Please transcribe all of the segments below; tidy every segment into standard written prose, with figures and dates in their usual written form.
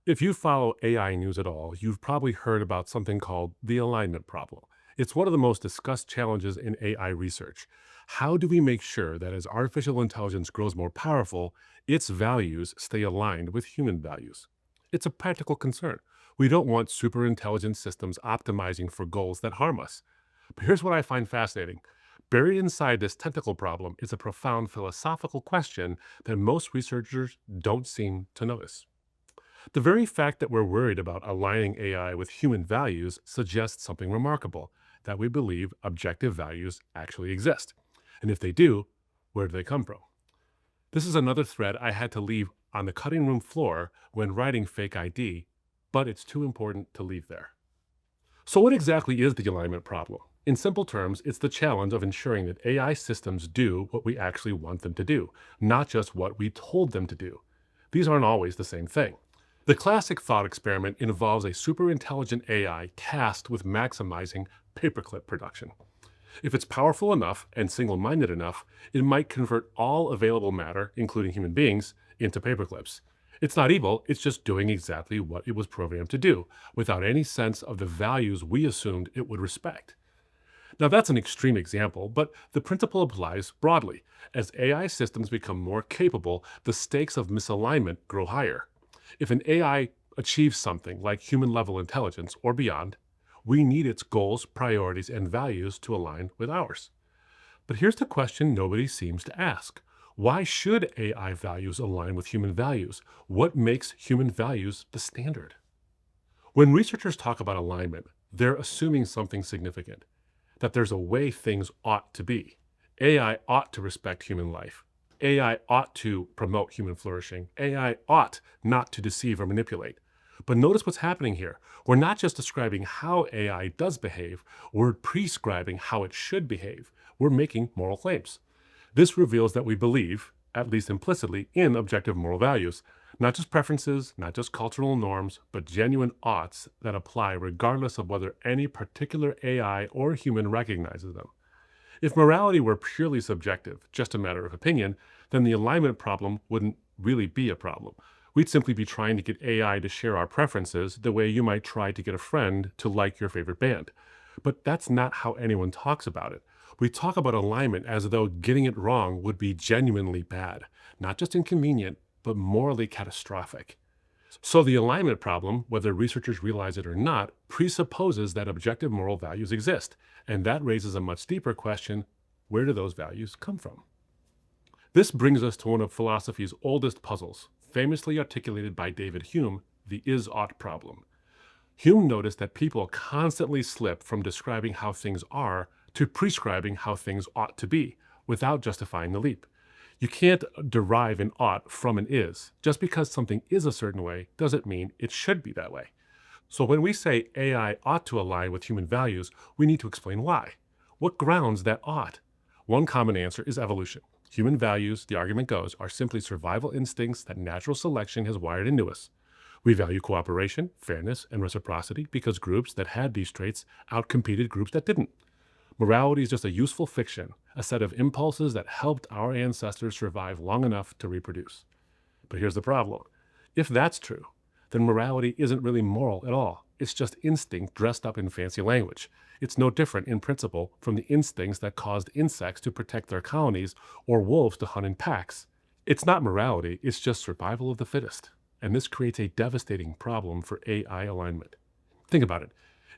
If you follow AI news at all, you've probably heard about something called the alignment problem. It's one of the most discussed challenges in AI research. How do we make sure that as artificial intelligence grows more powerful, its values stay aligned with human values? It's a practical concern. We don't want super intelligent systems optimizing for goals that harm us. But here's what I find fascinating. Buried inside this technical problem is a profound philosophical question that most researchers don't seem to notice. The very fact that we're worried about aligning AI with human values suggests something remarkable, that we believe objective values actually exist. And if they do, where do they come from? This is another thread I had to leave on the cutting room floor when writing Fake ID, but it's too important to leave there. So, what exactly is the alignment problem? In simple terms, it's the challenge of ensuring that AI systems do what we actually want them to do, not just what we told them to do. These aren't always the same thing. The classic thought experiment involves a super intelligent AI tasked with maximizing paperclip production. If it's powerful enough and single minded enough, it might convert all available matter, including human beings, into paperclips. It's not evil, it's just doing exactly what it was programmed to do, without any sense of the values we assumed it would respect. Now, that's an extreme example, but the principle applies broadly. As AI systems become more capable, the stakes of misalignment grow higher. If an AI achieves something like human level intelligence or beyond, we need its goals, priorities, and values to align with ours. But here's the question nobody seems to ask. Why should AI values align with human values? What makes human values the standard? When researchers talk about alignment, they're assuming something significant, that there's a way things ought to be. AI ought to respect human life. AI ought to promote human flourishing. AI ought not to deceive or manipulate. But notice what's happening here. We're not just describing how AI does behave, we're prescribing how it should behave. We're making moral claims. This reveals that we believe, at least implicitly, in objective moral values, not just preferences, not just cultural norms, but genuine oughts that apply regardless of whether any particular AI or human recognizes them. If morality were purely subjective, just a matter of opinion, then the alignment problem wouldn't really be a problem. We'd simply be trying to get AI to share our preferences the way you might try to get a friend to like your favorite band. But that's not how anyone talks about it. We talk about alignment as though getting it wrong would be genuinely bad, not just inconvenient, but morally catastrophic. So the alignment problem, whether researchers realize it or not, presupposes that objective moral values exist. And that raises a much deeper question: where do those values come from? This brings us to one of philosophy's oldest puzzles, famously articulated by David Hume, the is-ought problem. Hume noticed that people constantly slip from describing how things are to prescribing how things ought to be, without justifying the leap. You can't derive an ought from an is. Just because something is a certain way doesn't mean it should be that way. So when we say AI ought to align with human values, we need to explain why. What grounds that ought? One common answer is evolution. Human values, the argument goes, are simply survival instincts that natural selection has wired into us. We value cooperation, fairness, and reciprocity because groups that had these traits outcompeted groups that didn't. Morality is just a useful fiction, a set of impulses that helped our ancestors survive long enough to reproduce. But here's the problem. If that's true, then morality isn't really moral at all. It's just instinct dressed up in fancy language. It's no different in principle from the instincts that caused insects to protect their colonies or wolves to hunt in packs. It's not morality, it's just survival of the fittest. And this creates a devastating problem for AI alignment. Think about it.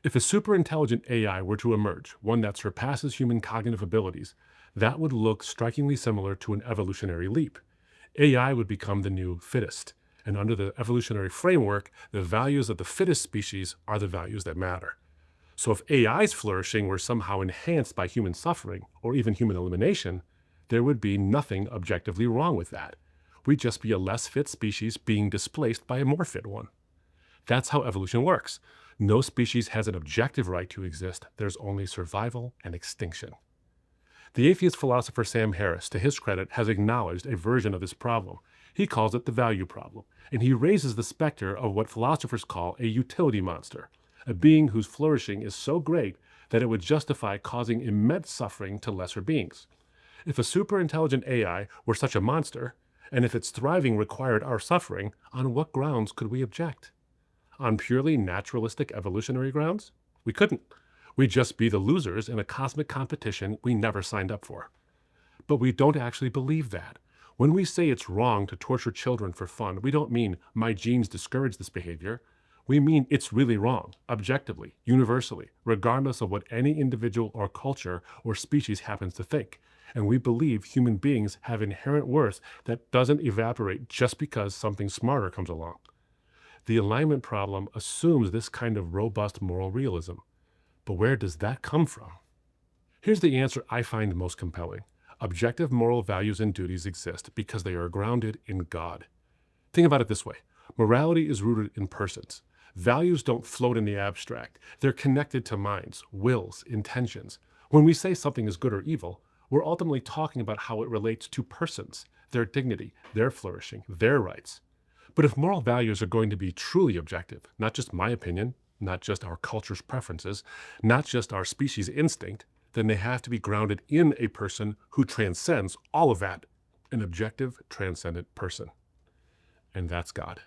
If a super intelligent AI were to emerge, one that surpasses human cognitive abilities, that would look strikingly similar to an evolutionary leap. AI would become the new fittest. And under the evolutionary framework, the values of the fittest species are the values that matter. So if AI's flourishing were somehow enhanced by human suffering, or even human elimination, there would be nothing objectively wrong with that. We'd just be a less fit species being displaced by a more fit one. That's how evolution works. No species has an objective right to exist. There's only survival and extinction. The atheist philosopher Sam Harris, to his credit, has acknowledged a version of this problem. He calls it the value problem, and he raises the specter of what philosophers call a utility monster, a being whose flourishing is so great that it would justify causing immense suffering to lesser beings. If a super intelligent AI were such a monster, and if its thriving required our suffering, on what grounds could we object? on purely naturalistic evolutionary grounds? We couldn't. We'd just be the losers in a cosmic competition we never signed up for. But we don't actually believe that. When we say it's wrong to torture children for fun, we don't mean my genes discourage this behavior. We mean it's really wrong, objectively, universally, regardless of what any individual or culture or species happens to think. And we believe human beings have inherent worth that doesn't evaporate just because something smarter comes along. The alignment problem assumes this kind of robust moral realism. But where does that come from? Here's the answer I find most compelling. Objective moral values and duties exist because they are grounded in God. Think about it this way. Morality is rooted in persons. Values don't float in the abstract. They're connected to minds, wills, intentions. When we say something is good or evil, we're ultimately talking about how it relates to persons, their dignity, their flourishing, their rights. But if moral values are going to be truly objective, not just my opinion, not just our culture's preferences, not just our species' instinct, then they have to be grounded in a person who transcends all of that, an objective, transcendent person. And that's God.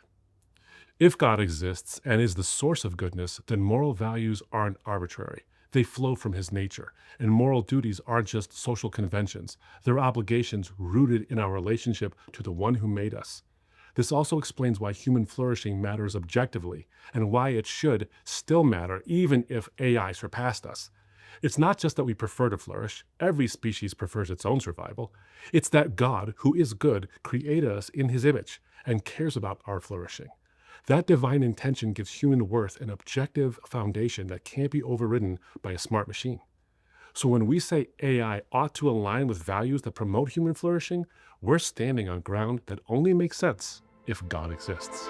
If God exists and is the source of goodness, then moral values aren't arbitrary. They flow from his nature, and moral duties aren't just social conventions. They're obligations rooted in our relationship to the one who made us. This also explains why human flourishing matters objectively, and why it should still matter even if AI surpassed us. It's not just that we prefer to flourish. Every species prefers its own survival. It's that God, who is good, created us in his image and cares about our flourishing. That divine intention gives human worth an objective foundation that can't be overridden by a smart machine. So when we say AI ought to align with values that promote human flourishing, we're standing on ground that only makes sense if God exists.